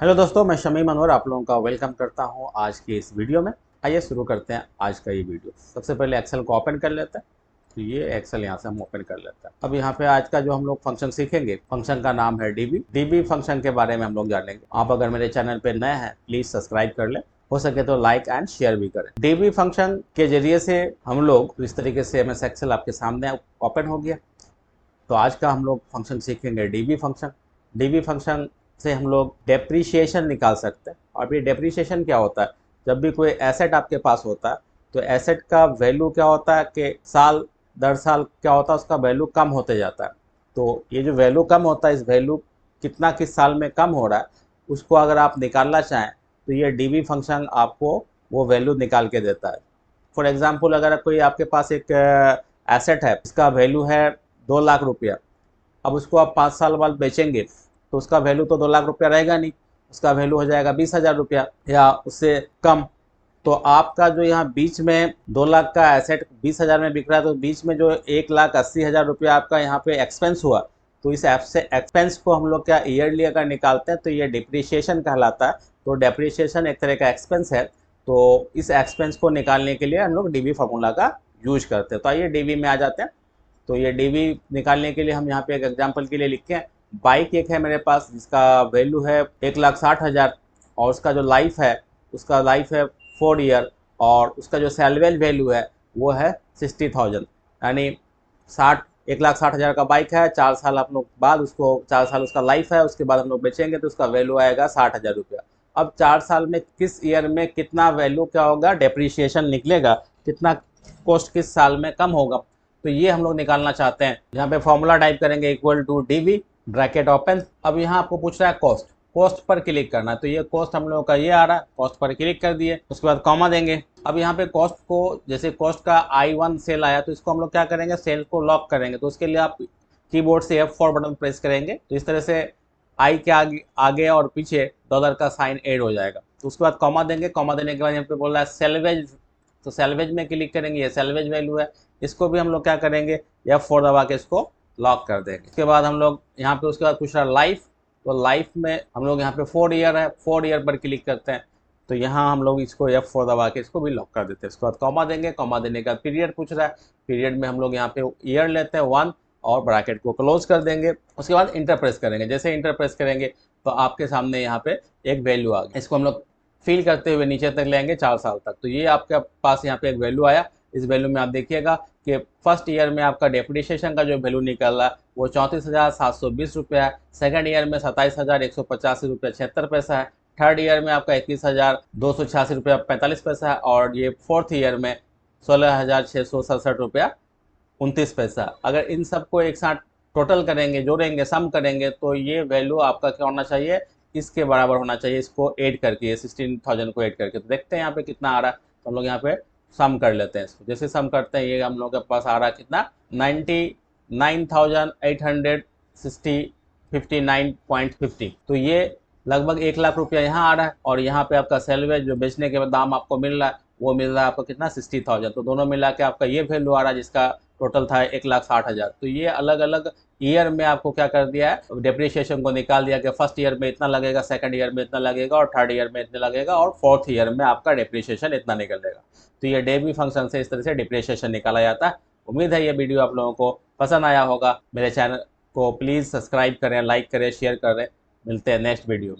Hello दोस्तों, मैं शमी मनोहर आप लोगों का वेलकम करता हूं आज की इस वीडियो में। आइए शुरू करते हैं आज का ये वीडियो। सबसे पहले एक्सेल को ओपन कर लेते हैं। तो ये एक्सेल यहाँ से हम ओपन कर लेते हैं। अब यहाँ पे आज का जो हम लोग फंक्शन सीखेंगे, फंक्शन का नाम है डीबी। डीबी फंक्शन के बारे में हम लोग जानेंगे। आप अगर मेरे चैनल पे नए हैं प्लीज सब्सक्राइब कर ले, हो सके तो लाइक एंड शेयर भी करें। डीबी फंक्शन के जरिए से हम लोग इस तरीके से MS एक्सेल आपके सामने ओपन हो गया। तो आज का हम लोग फंक्शन सीखेंगे डीबी फंक्शन। डीबी फंक्शन से हम लोग डेप्रीशिएशन निकाल सकते हैं। और ये डेप्रीशिएशन क्या होता है? जब भी कोई एसेट आपके पास होता है तो एसेट का वैल्यू क्या होता है कि साल दर साल क्या होता है, उसका वैल्यू कम होते जाता है। तो ये जो वैल्यू कम होता है, इस वैल्यू कितना किस साल में कम हो रहा है, उसको अगर आप निकालना चाहें तो ये डीबी फंक्शन आपको वो वैल्यू निकाल के देता है। फॉर एग्जाम्पल, अगर कोई आपके पास एक एसेट है, इसका वैल्यू है 2 लाख रुपया। अब उसको आप 5 साल बाद बेचेंगे तो उसका वैल्यू तो 2 लाख रुपया रहेगा नहीं, उसका वैल्यू हो जाएगा 20,000 रुपया या उससे कम। तो आपका जो यहाँ बीच में 2 लाख का एसेट 20,000 में बिक रहा है, तो बीच में जो 1,80,000 रुपया आपका यहाँ पे एक्सपेंस हुआ, तो इस ऐप से एक्सपेंस को हम लोग क्या ईयरली अगर निकालते हैं तो ये डिप्रिशिएशन कहलाता है। तो डिप्रिशिएशन एक तरह का एक्सपेंस है। तो इस एक्सपेंस को निकालने के लिए हम लोग डीबी फार्मूला का यूज करते हैं। तो आइए डीबी में आ जाते हैं। तो ये डीबी निकालने के लिए हम यहाँ पे एक एग्जांपल के लिए लिखते हैं। बाइक एक है मेरे पास जिसका वैल्यू है 1,60,000 और उसका जो लाइफ है, उसका लाइफ है 4 ईयर और उसका जो सैलवेज वैल्यू है वो है 60,000। यानी 1,60,000 का बाइक है, 4 साल हम लोग बाद उसको 4 साल उसका लाइफ है, उसके बाद हम लोग बेचेंगे तो उसका वैल्यू आएगा 60,000 रुपया। अब 4 साल में किस ईयर में कितना वैल्यू क्या होगा, डेप्रीशिएशन निकलेगा, कितना कॉस्ट किस साल में कम होगा, तो ये हम लोग निकालना चाहते हैं। यहाँ पे फॉर्मूला टाइप करेंगे equal to DB bracket open. अब यहाँ आपको पूछ रहा है कॉस्ट, कॉस्ट पर क्लिक करना है। तो ये कॉस्ट हम लोगों का ये आ रहा है, कॉस्ट पर क्लिक कर दिए, उसके बाद कॉमा देंगे। अब यहाँ पे कॉस्ट को, जैसे कॉस्ट का I1 सेल आया तो इसको हम लोग क्या करेंगे, सेल को लॉक करेंगे। तो उसके लिए आप कीबोर्ड से F4 बटन प्रेस करेंगे तो इस तरह से आई के आगे और पीछे डॉलर का साइन ऐड हो जाएगा। तो उसके बाद कॉमा देंगे। कॉमा देने के बाद यहाँ पे बोल रहा है सेल्वेज, तो सेल्वेज में क्लिक करेंगे, ये सेल्वेज वैल्यू है। इसको भी हम लोग क्या करेंगे, F4 दबा के इसको लॉक कर देंगे। उसके बाद हम लोग यहाँ पे, उसके बाद पूछ रहा है लाइफ, तो लाइफ में हम लोग यहाँ पे 4 ईयर है, 4 ईयर पर क्लिक करते हैं। तो यहाँ हम लोग इसको F4 दबा के इसको भी लॉक कर देते हैं। उसके बाद कॉमा देंगे। कॉमा देने का पीरियड पूछ रहा है, पीरियड में हम लोग यहाँ पे ईयर लेते हैं 1 और ब्रैकेट को क्लोज कर देंगे। उसके बाद इंटर प्रेस करेंगे। जैसे इंटर प्रेस करेंगे तो आपके सामने यहाँ पे एक वैल्यू आ गई। इसको हम लोग फिल करते हुए नीचे तक लेंगे 4 साल तक। तो ये आपके पास यहाँ पे एक वैल्यू आया। इस वैल्यू में आप देखिएगा कि फर्स्ट ईयर में आपका डेप्रिसिएशन का जो वैल्यू निकल रहा है वो 34,720 रुपया है। सेकंड ईयर में 27,185 रुपया 76 पैसा है। थर्ड ईयर में आपका 21,286 रुपया 45 पैसा है। और ये फोर्थ ईयर में 16,667 रुपया 29 पैसा। अगर इन सबको एक साथ टोटल करेंगे, जोड़ेंगे, सम करेंगे तो ये वैल्यू आपका क्या होना चाहिए, इसके बराबर होना चाहिए। इसको ऐड करके, ये 16,000 को ऐड करके, तो देखते हैं यहाँ पे कितना आ रहा है। तो हम लोग यहाँ पे सम कर लेते हैं इसको। जैसे सम करते हैं ये हम लोग के पास आ रहा है कितना, 99,859.50। तो ये लगभग 1 लाख रुपया यहाँ आ रहा है। और यहाँ पे आपका सेलवेज जो बेचने के बाद दाम आपको मिल रहा है वो मिल रहा है आपको कितना, 60,000। तो दोनों मिला के आपका ये वैल्यू आ रहा है जिसका टोटल था 1,60,000। तो ये अलग अलग ईयर में आपको क्या कर दिया है, डेप्रिसिएशन को निकाल दिया कि फर्स्ट ईयर में इतना लगेगा, सेकंड ईयर में इतना लगेगा और थर्ड ईयर में इतना लगेगा और फोर्थ ईयर में आपका डेप्रिसिएशन इतना निकलेगा। तो ये डीबी फंक्शन से इस तरह से डिप्रिसिएशन निकाला जाता है। उम्मीद है ये वीडियो आप लोगों को पसंद आया होगा। मेरे चैनल को प्लीज़ सब्सक्राइब करें, लाइक करें, शेयर करें। मिलते हैं नेक्स्ट वीडियो में।